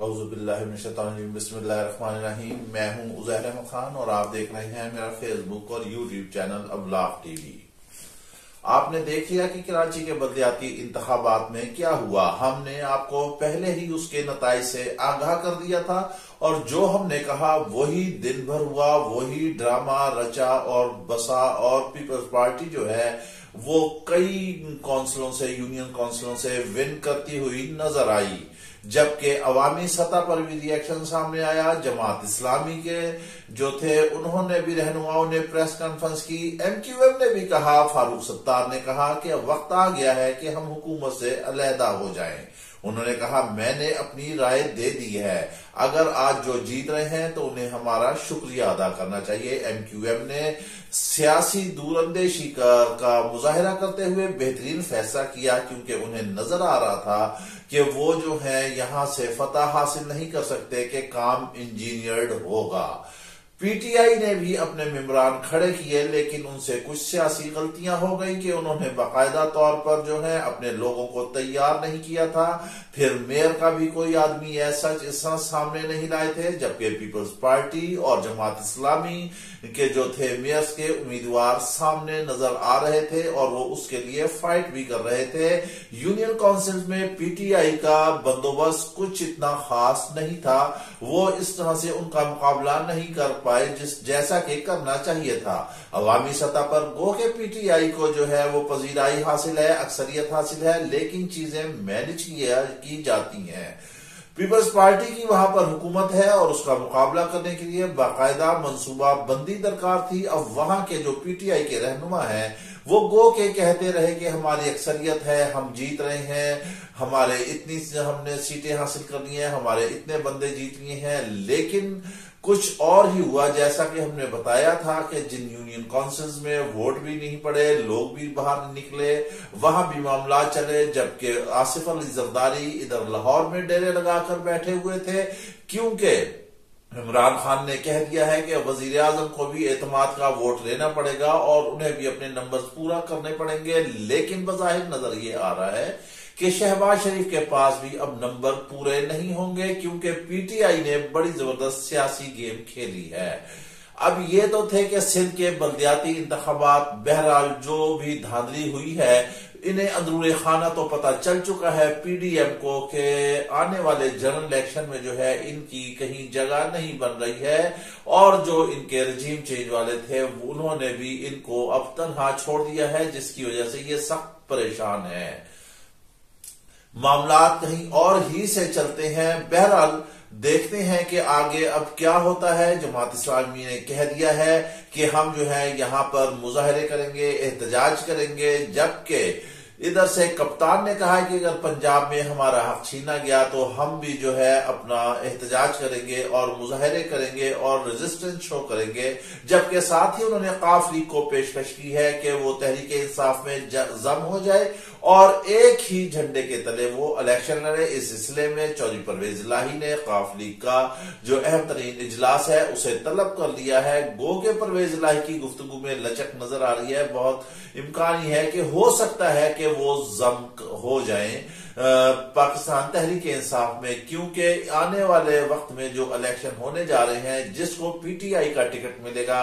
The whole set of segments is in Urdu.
اعوذ باللہ من الشیطان الرجیم بسم اللہ الرحمن الرحیم۔ میں ہوں عزیر احمد خان اور آپ دیکھ رہے ہیں میرا فیس بک اور یوٹیوب چینل ابلاغ ٹی وی۔ آپ نے دیکھ لیا کہ کراچی کے بلدیاتی انتخابات میں کیا ہوا۔ ہم نے آپ کو پہلے ہی اس کے نتائج سے آگاہ کر دیا تھا اور جو ہم نے کہا وہی دن بھر ہوا، وہی ڈرامہ رچا اور بسا، اور پیپلز پارٹی جو ہے وہ کئی کونسلوں سے، یونین کونسلوں سے ون کرتی ہوئی نظر آئی، جبکہ عوامی سطح پر بھی ری ایکشن سامنے آیا۔ جماعت اسلامی کے جو تھے انہوں نے بھی، رہنماؤں نے پریس کانفرنس کی، ایم کیو ایم نے بھی کہا، فاروق ستار نے کہا کہ اب وقت آ گیا ہے کہ ہم حکومت سے علیحدہ ہو جائیں۔ انہوں نے کہا میں نے اپنی رائے دے دی ہے، اگر آج جو جیت رہے ہیں تو انہیں ہمارا شکریہ ادا کرنا چاہیے۔ ایم کیو ایم نے سیاسی دور اندیشی کا مظاہرہ کرتے ہوئے بہترین فیصلہ کیا، کیونکہ انہیں نظر آ رہا تھا کہ وہ جو ہے یہاں سے فتح حاصل نہیں کر سکتے، کہ کام انجینئرڈ ہوگا۔ پی ٹی آئی نے بھی اپنے ممبران کھڑے کیے، لیکن ان سے کچھ سیاسی غلطیاں ہو گئیں کہ انہوں نے باقاعدہ طور پر جو ہے اپنے لوگوں کو تیار نہیں کیا تھا۔ پھر میئر کا بھی کوئی آدمی ایسا سامنے نہیں لائے تھے، جبکہ پیپلز پارٹی اور جماعت اسلامی کے جو تھے میئرز کے امیدوار سامنے نظر آ رہے تھے اور وہ اس کے لیے فائٹ بھی کر رہے تھے۔ یونین کونسل میں پی ٹی آئی کا بندوبست کچھ اتنا خاص نہیں تھا، وہ اس طرح سے ان کا مقابلہ نہیں کر پائے جیسا کہ کرنا چاہیے تھا۔ عوامی سطح پر گو کہ پی ٹی آئی کو جو ہے وہ پذیرائی حاصل ہے، اکثریت حاصل ہے، لیکن چیزیں مینج کی جاتی ہیں۔ پیپلز پارٹی کی وہاں پر حکومت ہے اور اس کا مقابلہ کرنے کے لیے باقاعدہ منصوبہ بندی درکار تھی۔ اب وہاں کے جو پی ٹی آئی کے رہنما ہیں وہ گو کہ کہتے رہے کہ ہماری اکثریت ہے، ہم جیت رہے ہیں، ہمارے اتنی ہم نے سیٹیں حاصل کرنی ہیں، ہمارے اتنے بندے جیت لیے ہیں، لیکن کچھ اور ہی ہوا۔ جیسا کہ ہم نے بتایا تھا کہ جن یونین کونسلز میں ووٹ بھی نہیں پڑے، لوگ بھی باہر نکلے، وہاں بھی معاملات چلے، جبکہ آصف علی زرداری ادھر لاہور میں ڈیرے لگا کر بیٹھے ہوئے تھے، کیونکہ عمران خان نے کہہ دیا ہے کہ وزیر اعظم کو بھی اعتماد کا ووٹ لینا پڑے گا اور انہیں بھی اپنے نمبرز پورا کرنے پڑیں گے۔ لیکن بظاہر نظر یہ آ رہا ہے کہ شہباز شریف کے پاس بھی اب نمبر پورے نہیں ہوں گے، کیونکہ پی ٹی آئی نے بڑی زبردست سیاسی گیم کھیلی ہے۔ اب یہ تو تھے کہ سندھ کے بلدیاتی انتخابات، بہرحال جو بھی دھاندلی ہوئی ہے، انہیں اندرون خانہ تو پتا چل چکا ہے پی ڈی ایم کو کہ آنے والے جنرل الیکشن میں جو ہے ان کی کہیں جگہ نہیں بن رہی ہے، اور جو ان کے رجیم چینج والے تھے انہوں نے بھی ان کو اب تنہا چھوڑ دیا ہے، جس کی وجہ سے یہ سخت پریشان ہے۔ معاملات کہیں اور ہی سے چلتے ہیں۔ بہرحال دیکھتے ہیں کہ آگے اب کیا ہوتا ہے۔ جماعت اسلامی نے کہہ دیا ہے کہ ہم جو ہے یہاں پر مظاہرے کریں گے، احتجاج کریں گے، جبکہ ادھر سے کپتان نے کہا کہ اگر پنجاب میں ہمارا حق چھینا گیا تو ہم بھی جو ہے اپنا احتجاج کریں گے اور مظاہرے کریں گے اور ریزسٹنس شو کریں گے، جبکہ ساتھ ہی انہوں نے قاف لیگ کو پیشکش کی ہے کہ وہ تحریک انصاف میں ضم ہو جائے اور ایک ہی جھنڈے کے تلے وہ الیکشن لڑے۔ اس سلسلے میں چودھری پرویز الہی نے قاف لیگ کا جو اہم ترین اجلاس ہے اسے طلب کر لیا ہے۔ گو کہ پرویز الہی کی گفتگو میں لچک نظر آ رہی ہے، بہت امکان ہی ہے کہ ہو سکتا ہے کہ وہ ضم ہو جائیں پاکستان تحریک انصاف میں، کیونکہ آنے والے وقت میں جو الیکشن ہونے جا رہے ہیں، جس کو پی ٹی آئی کا ٹکٹ ملے گا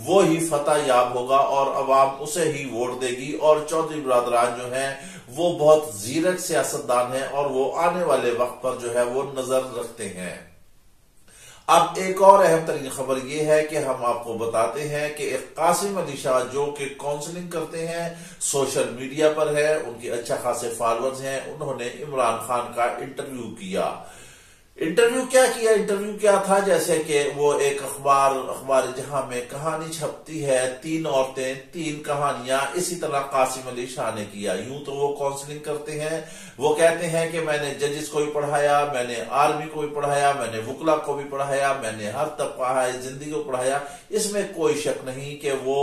وہ ہی فتح یاب ہوگا اور عوام اسے ہی ووٹ دے گی، اور چودھری برادران جو ہیں وہ بہت زیرک سیاستدان ہیں اور وہ آنے والے وقت پر جو ہے وہ نظر رکھتے ہیں۔ اب ایک اور اہم ترین خبر یہ ہے کہ ہم آپ کو بتاتے ہیں کہ ایک قاسم علی شاہ جو کہ کاؤنسلنگ کرتے ہیں، سوشل میڈیا پر ہے، ان کے اچھا خاصے فالورز ہیں، انہوں نے عمران خان کا انٹرویو کیا۔ انٹرویو کیا تھا، جیسے کہ وہ ایک اخبار جہاں میں کہانی چھپتی ہے، 3 عورتیں 3 کہانیاں، اسی طرح قاسم علی شاہ نے کیا۔ یوں تو وہ کاؤنسلنگ کرتے ہیں، وہ کہتے ہیں کہ میں نے ججز کو بھی پڑھایا، میں نے آرمی کو بھی پڑھایا، میں نے وکلا کو بھی پڑھایا، میں نے ہر طبقہ زندگی کو پڑھایا۔ اس میں کوئی شک نہیں کہ وہ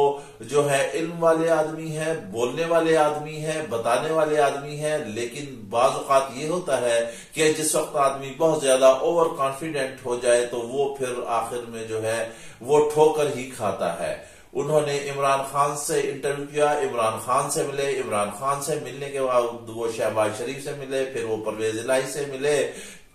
جو ہے علم والے آدمی ہیں، بولنے والے آدمی ہیں، بتانے والے آدمی ہیں، لیکن بعض اوقات یہ ہوتا ہے کہ جس وقت آدمی بہت زیادہ اوور کانفیڈنٹ ہو جائے تو وہ پھر آخر میں جو ہے وہ ٹھوکر ہی کھاتا ہے۔ انہوں نے عمران خان سے انٹرویو کیا، عمران خان سے ملے، عمران خان سے ملنے کے بعد وہ شہباز شریف سے ملے، پھر وہ پرویز الہی سے ملے۔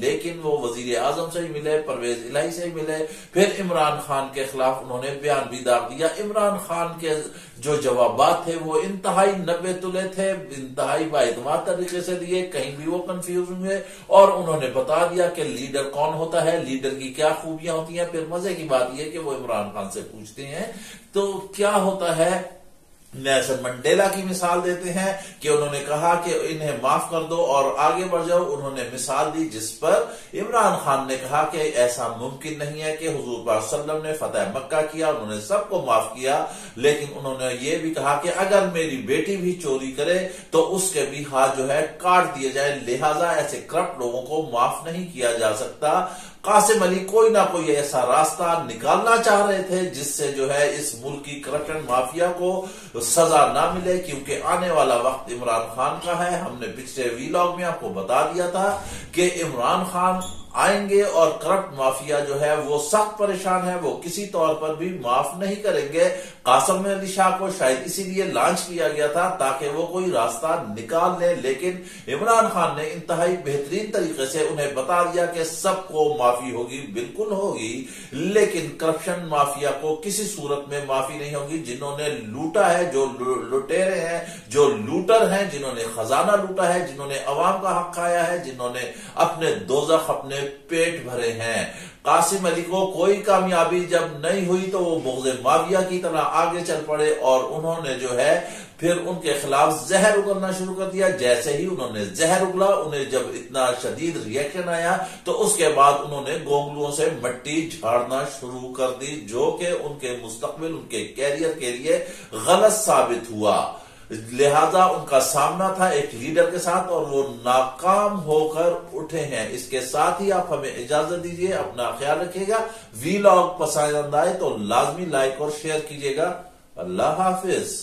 لیکن وہ وزیر اعظم سے ہی ملے، پرویز الہی سے ہی ملے، پھر عمران خان کے خلاف انہوں نے بیان بھی داغ دیا۔ عمران خان کے جو جوابات تھے وہ انتہائی نبے تلے تھے، انتہائی باعتماد طریقے سے دیے، کہیں بھی وہ کنفیوز ہوئے، اور انہوں نے بتا دیا کہ لیڈر کون ہوتا ہے، لیڈر کی کیا خوبیاں ہوتی ہیں۔ پھر مزے کی بات یہ کہ وہ عمران خان سے پوچھتے ہیں تو کیا ہوتا ہے، نیلسن منڈیلا کی مثال دیتے ہیں کہ انہوں نے کہا کہ انہیں معاف کر دو اور آگے بڑھ جاؤ۔ انہوں نے مثال دی جس پر عمران خان نے کہا کہ ایسا ممکن نہیں ہے کہ حضور پاک صلی اللہ علیہ وسلم نے فتح مکہ کیا، انہوں نے سب کو معاف کیا، لیکن انہوں نے یہ بھی کہا کہ اگر میری بیٹی بھی چوری کرے تو اس کے بھی ہاتھ جو ہے کاٹ دیے جائے، لہٰذا ایسے کرپٹ لوگوں کو معاف نہیں کیا جا سکتا۔ قاسم علی کوئی نہ کوئی ایسا راستہ نکالنا چاہ رہے تھے جس سے جو ہے اس ملک کی کرپشن مافیا کو سزا نہ ملے، کیونکہ آنے والا وقت عمران خان کا ہے۔ ہم نے پچھلے ویلاگ میں آپ کو بتا دیا تھا کہ عمران خان آئیں گے اور کرپٹ مافیا جو ہے وہ سخت پریشان ہے، وہ کسی طور پر بھی معاف نہیں کریں گے۔ قاسم علی شاہ کو شاید اسی لیے لانچ کیا گیا تھا تاکہ وہ کوئی راستہ نکال لے، لیکن عمران خان نے انتہائی بہترین طریقے سے انہیں بتا دیا کہ سب کو معافی ہوگی، بالکل ہوگی، لیکن کرپشن مافیا کو کسی صورت میں معافی نہیں ہوگی۔ جنہوں نے لوٹا ہے، جو لٹیرے ہیں، جو لوٹر ہیں، جنہوں نے خزانہ لوٹا ہے، جنہوں نے عوام کا حق کھایا ہے، جنہوں نے اپنے دوزخ اپنے پیٹ بھرے ہیں۔ قاسم علی کو کوئی کامیابی جب نہیں ہوئی تو وہ بغض معاویہ کی طرح آگے چل پڑے اور انہوں نے جو ہے پھر ان کے خلاف زہر اگلنا شروع کر دیا۔ جیسے ہی انہوں نے زہر اگلا، انہیں جب اتنا شدید ریئیکشن آیا تو اس کے بعد انہوں نے گونگلوں سے مٹی جھاڑنا شروع کر دی، جو کہ ان کے مستقبل، ان کے کیریئر کے لیے غلط ثابت ہوا۔ لہذا ان کا سامنا تھا ایک لیڈر کے ساتھ اور وہ ناکام ہو کر اٹھے ہیں۔ اس کے ساتھ ہی آپ ہمیں اجازت دیجیے، اپنا خیال رکھیے گا۔ ویلاگ پسند آئے تو لازمی لائک اور شیئر کیجیے گا۔ اللہ حافظ۔